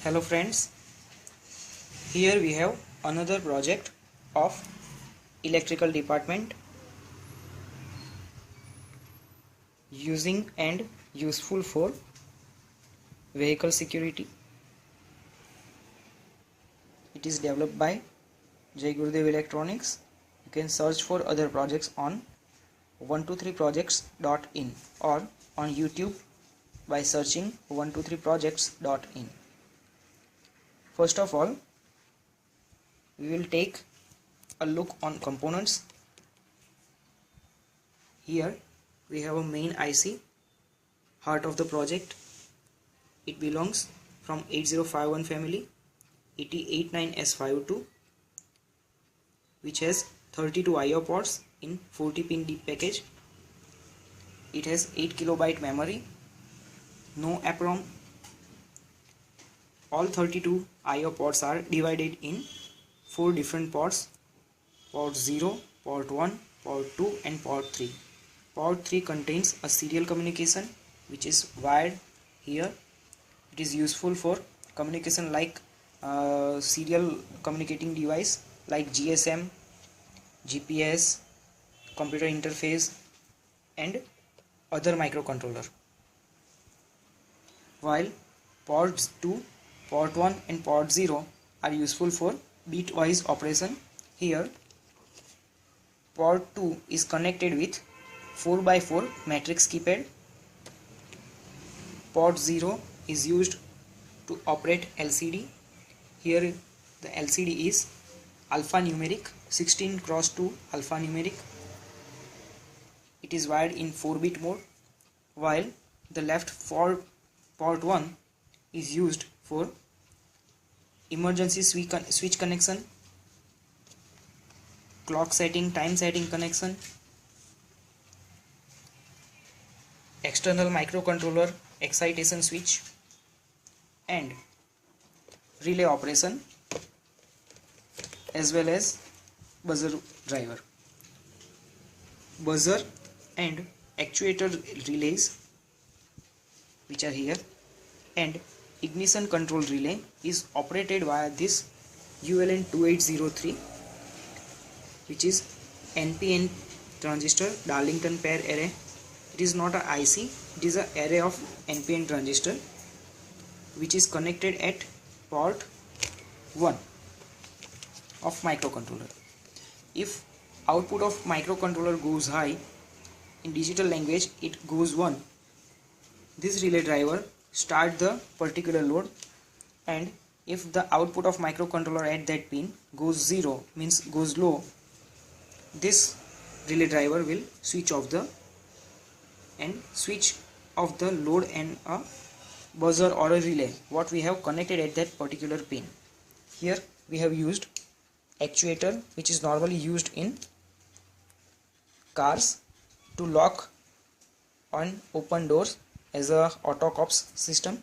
Hello friends, here we have another project of electrical department using and useful for vehicle security. It is developed by Jai Gurudev Electronics. You can search for other projects on 123projects.in or on YouTube by searching 123projects.in. First of all, we will take a look on components. Here we have a main IC, heart of the project. It belongs from 8051 family, ET89S52, which has 32 IO ports in 40 pin deep package. It has 8 kilobyte memory, no EPROM. All 32 IO ports are divided in 4 different ports: port 0, port 1, port 2 and port 3. Port 3 contains a serial communication which is wired here. It is useful for communication like serial communicating device like GSM, GPS, computer interface and other microcontroller. While ports 2, port 1 and port 0 are useful for bit-wise operation. Here port 2 is connected with 4x4 matrix keypad. Port 0 is used to operate LCD. Here the LCD is alphanumeric, 16x2 alphanumeric. It is wired in 4-bit mode, while the left port 1 is used for emergency switch connection, clock setting, time setting connection, external microcontroller excitation switch and relay operation, as well as buzzer driver. Buzzer and actuator relays, which are here, and ignition control relay is operated via this ULN2803, which is NPN transistor Darlington pair array. It is not a IC, it is an array of NPN transistor which is connected at port 1 of microcontroller. If output of microcontroller goes high, in digital language it goes 1, this relay driver start the particular load, and if the output of microcontroller at that pin goes 0, means goes low, this relay driver will switch off the load and a buzzer or a relay what we have connected at that particular pin. Here we have used actuator, which is normally used in cars to lock and open doors as a auto cops system.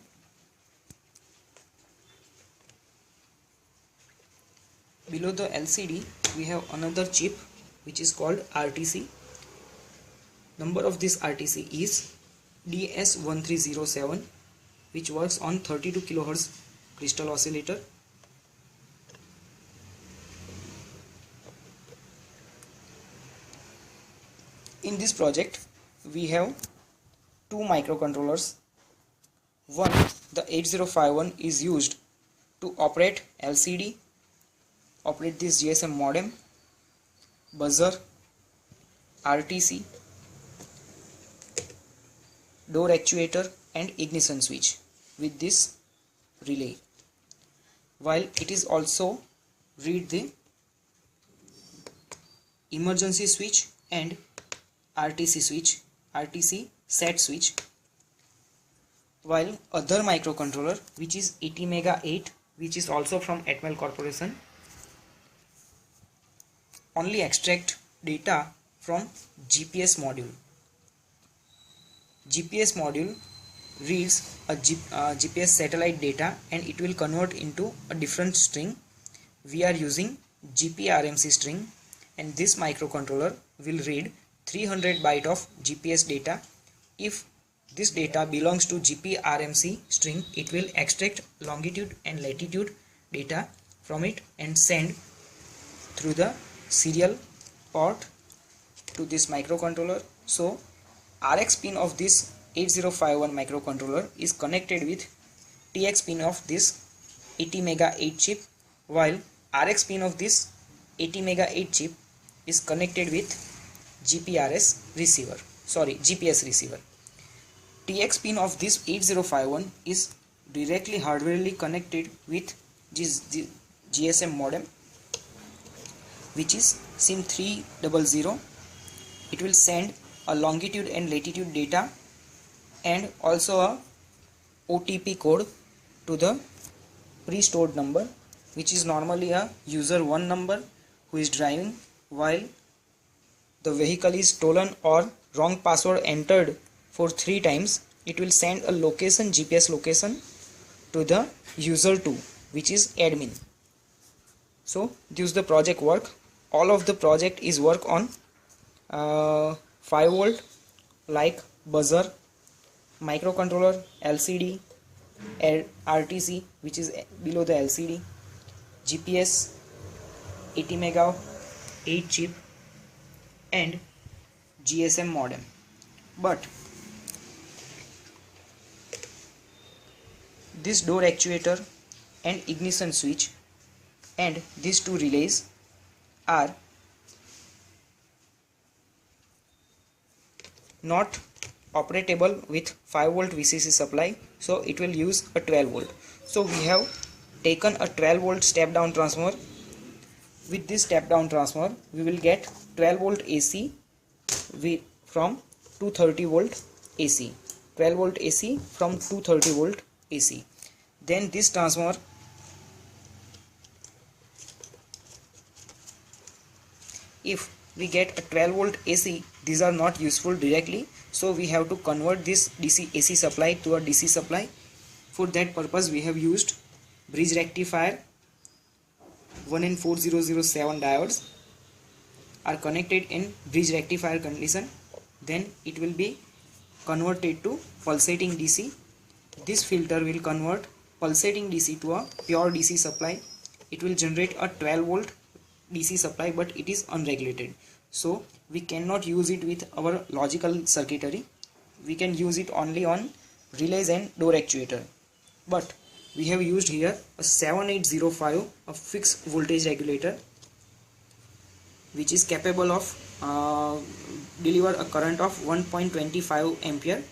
Below the LCD we have another chip which is called RTC. Number of this RTC is DS1307, which works on 32 kHz crystal oscillator. In this project we have two microcontrollers. One, the 8051, is used to operate LCD, operate this GSM modem, buzzer, RTC, door actuator and ignition switch with this relay, while it is also read the emergency switch and RTC set switch, while other microcontroller, which is ATmega8, which is also from Atmel Corporation, only extract data from GPS module. GPS module reads a GPS satellite data and it will convert into a different string. We are using GPRMC string, and this microcontroller will read 300 byte of GPS data if this data belongs to GPRMC string, it will extract longitude and latitude data from it and send through the serial port to this microcontroller. So RX pin of this 8051 microcontroller is connected with TX pin of this 80 mega 8 chip, while RX pin of this 80 mega 8 chip is connected with GPS receiver. TX pin of this 8051 is directly hardwarely connected with this GSM modem, which is SIM300. It will send a longitude and latitude data and also a OTP code to the pre-stored number, which is normally a user 1 number who is driving while the vehicle is stolen or wrong password entered for 3 times. It will send a location, GPS location, to the user 2, which is admin. So this is the project work. All of the project is work on 5 volt like buzzer, microcontroller, LCD, RTC, which is below the LCD, GPS, 80 mega 8 chip, and GSM modem. But this door actuator and ignition switch and these 2 relays are not operatable with 5 volt VCC supply, so it will use a 12 volt. So we have taken a 12 volt step down transformer. With this step down transformer we will get 12 volt AC from 230 volt AC, 12 volt AC from 230 volt AC. Then this transformer if we get a 12 volt AC, these are not useful directly, so we have to convert this DC AC supply to a DC supply. For that purpose we have used bridge rectifier. 1N4007 diodes are connected in bridge rectifier condition. Then it will be converted to pulsating DC. This filter will convert pulsating DC to a pure DC supply. It will generate a 12 volt DC supply, but it is unregulated, so we cannot use it with our logical circuitry. We can use it only on relays and door actuator. But we have used here a 7805, a fixed voltage regulator, which is capable of deliver a current of 1.25 ampere.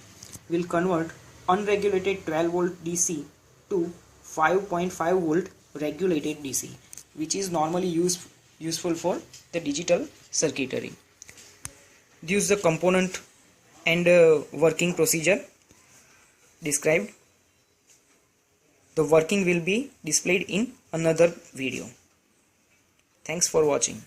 Will convert unregulated 12 volt DC to 5.5 volt regulated DC, which is normally useful for the digital circuitry. This is the component and working procedure described. The working will be displayed in another video. Thanks for watching.